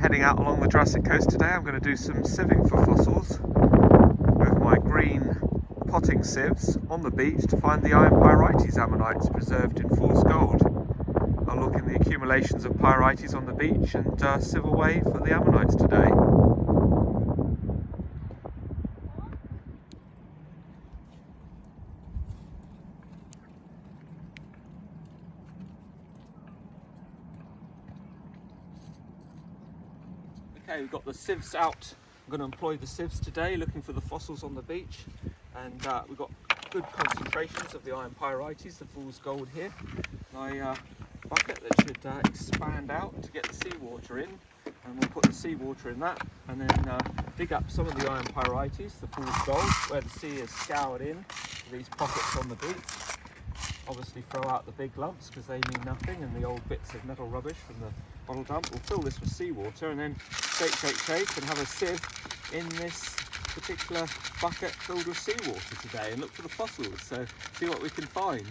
heading out along the Jurassic coast today. I'm going to do some sieving for fossils with my green potting sieves on the beach to find the iron pyrites ammonites preserved in fool's gold. I'll look in the accumulations of pyrites on the beach and sieve away for the ammonites today. Okay, we've got the sieves out. I'm going to employ the sieves today, looking for the fossils on the beach, and we've got good concentrations of the iron pyrites, the fool's gold here. My bucket that should expand out to get the seawater in, and we'll put the seawater in that, and then dig up some of the iron pyrites, the fool's gold, where the sea is scoured in to these pockets on the beach. Obviously throw out the big lumps because they mean nothing, and the old bits of metal rubbish from the bottle dump. We'll fill this with seawater and then shake and have a sieve in this particular bucket filled with seawater today and look for the fossils, so see what we can find.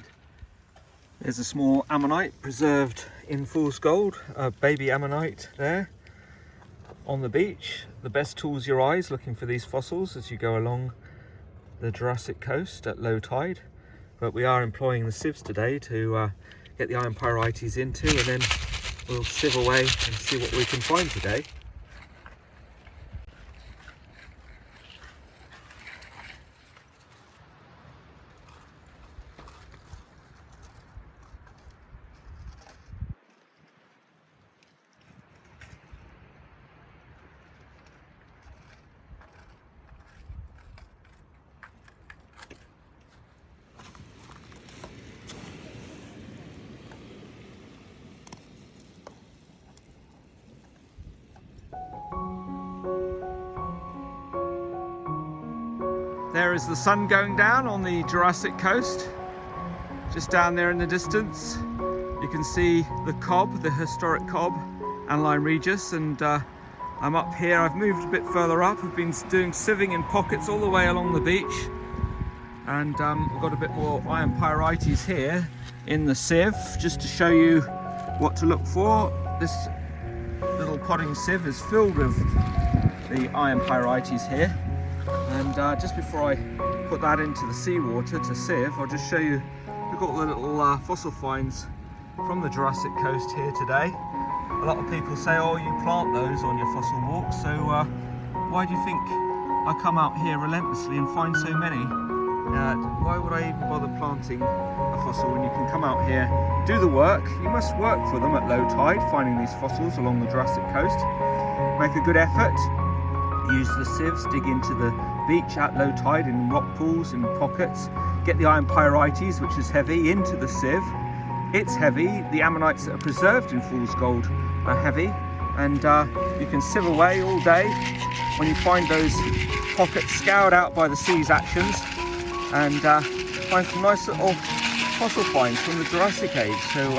There's a small ammonite preserved in fool's gold, a baby ammonite there on the beach. The best tool's your eyes looking for these fossils as you go along the Jurassic coast at low tide. But we are employing the sieves today to get the iron pyrites into, and then we'll sieve away and see what we can find today. There is the sun going down on the Jurassic coast. Just down there in the distance, you can see the cob, the historic cob, and Lymeregis. And I'm up here. I've moved a bit further up. I've been doing sieving in pockets all the way along the beach, and we've got a bit more iron pyrites here in the sieve, just to show you what to look for. This little potting sieve is filled with the iron pyrites here. And just before I put that into the seawater to sieve, I'll just show you, we've got all the little fossil finds from the Jurassic coast here today. A lot of people say, oh, you plant those on your fossil walks, so why do you think I come out here relentlessly and find so many? Why would I even bother planting a fossil when you can come out here, do the work? You must work for them at low tide, finding these fossils along the Jurassic coast. Make a good effort. Use the sieves, dig into the beach at low tide in rock pools and pockets. Get the iron pyrites, which is heavy, into the sieve. It's heavy. The ammonites that are preserved in fool's gold are heavy, and you can sieve away all day when you find those pockets scoured out by the sea's actions, and find some nice little fossil finds from the Jurassic age. So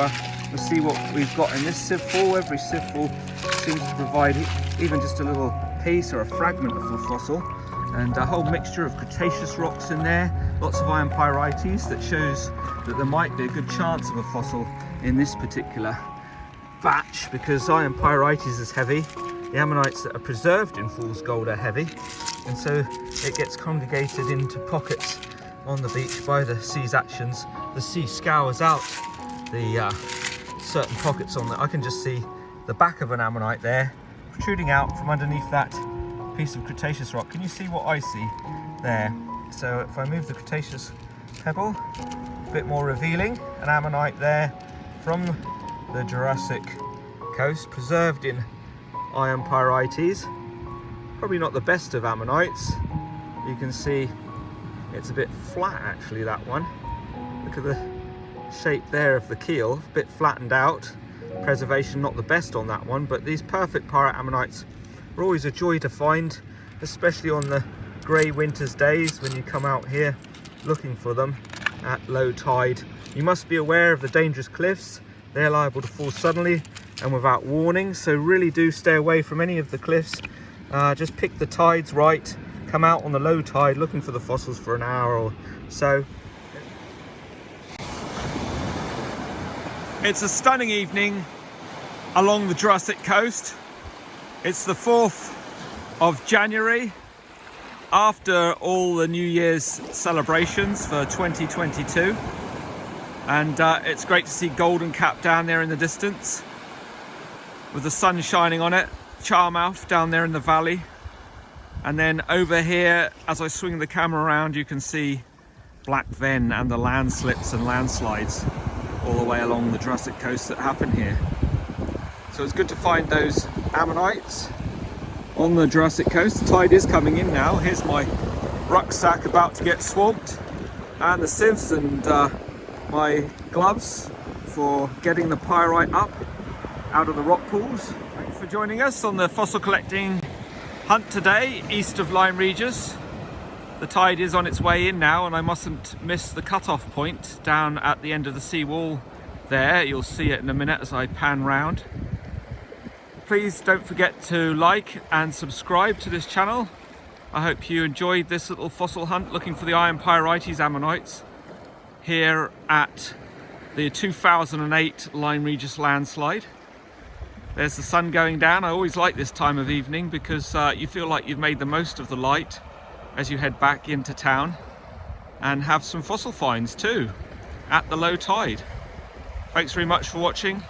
we'll see what we've got in this sieve full. Every sieve full seems to provide even just a little piece or a fragment of the fossil, and a whole mixture of Cretaceous rocks in there, lots of iron pyrites that shows that there might be a good chance of a fossil in this particular batch, because iron pyrites is heavy, the ammonites that are preserved in fool's gold are heavy, and so it gets congregated into pockets on the beach by the sea's actions. The sea scours out the certain pockets on there. I can just see the back of an ammonite there protruding out from underneath that piece of Cretaceous rock. Can you see what I see there? So if I move the Cretaceous pebble, a bit more revealing, an ammonite there from the Jurassic coast, preserved in iron pyrites. Probably not the best of ammonites. You can see it's a bit flat actually, that one. Look at the shape there of the keel, a bit flattened out. Preservation not the best on that one, but these perfect pyrite ammonites are always a joy to find, especially on the grey winter's days when you come out here looking for them at low tide. You must be aware of the dangerous cliffs. They're liable to fall suddenly and without warning, so really do stay away from any of the cliffs. Just pick the tides right, come out on the low tide looking for the fossils for an hour or so. It's a stunning evening along the Jurassic coast. It's the 4th of January, after all the New Year's celebrations for 2022, and it's great to see Golden Cap down there in the distance with the sun shining on it, Charmouth down there in the valley, and then over here as I swing the camera around you can see Black Ven and the landslips and landslides all the way along the Jurassic coast that happen here. So it's good to find those ammonites on the Jurassic coast. The tide is coming in now. Here's my rucksack about to get swamped, and the sieves and my gloves for getting the pyrite up out of the rock pools. Thanks for joining us on the fossil collecting hunt today east of Lyme Regis. The tide is on its way in now, and I mustn't miss the cut-off point down at the end of the seawall there. You'll see it in a minute as I pan round. Please don't forget to like and subscribe to this channel. I hope you enjoyed this little fossil hunt looking for the iron pyrites ammonites here at the 2008 Lyme Regis landslide. There's the sun going down. I always like this time of evening because you feel like you've made the most of the light as you head back into town and have some fossil finds too at the low tide. Thanks very much for watching.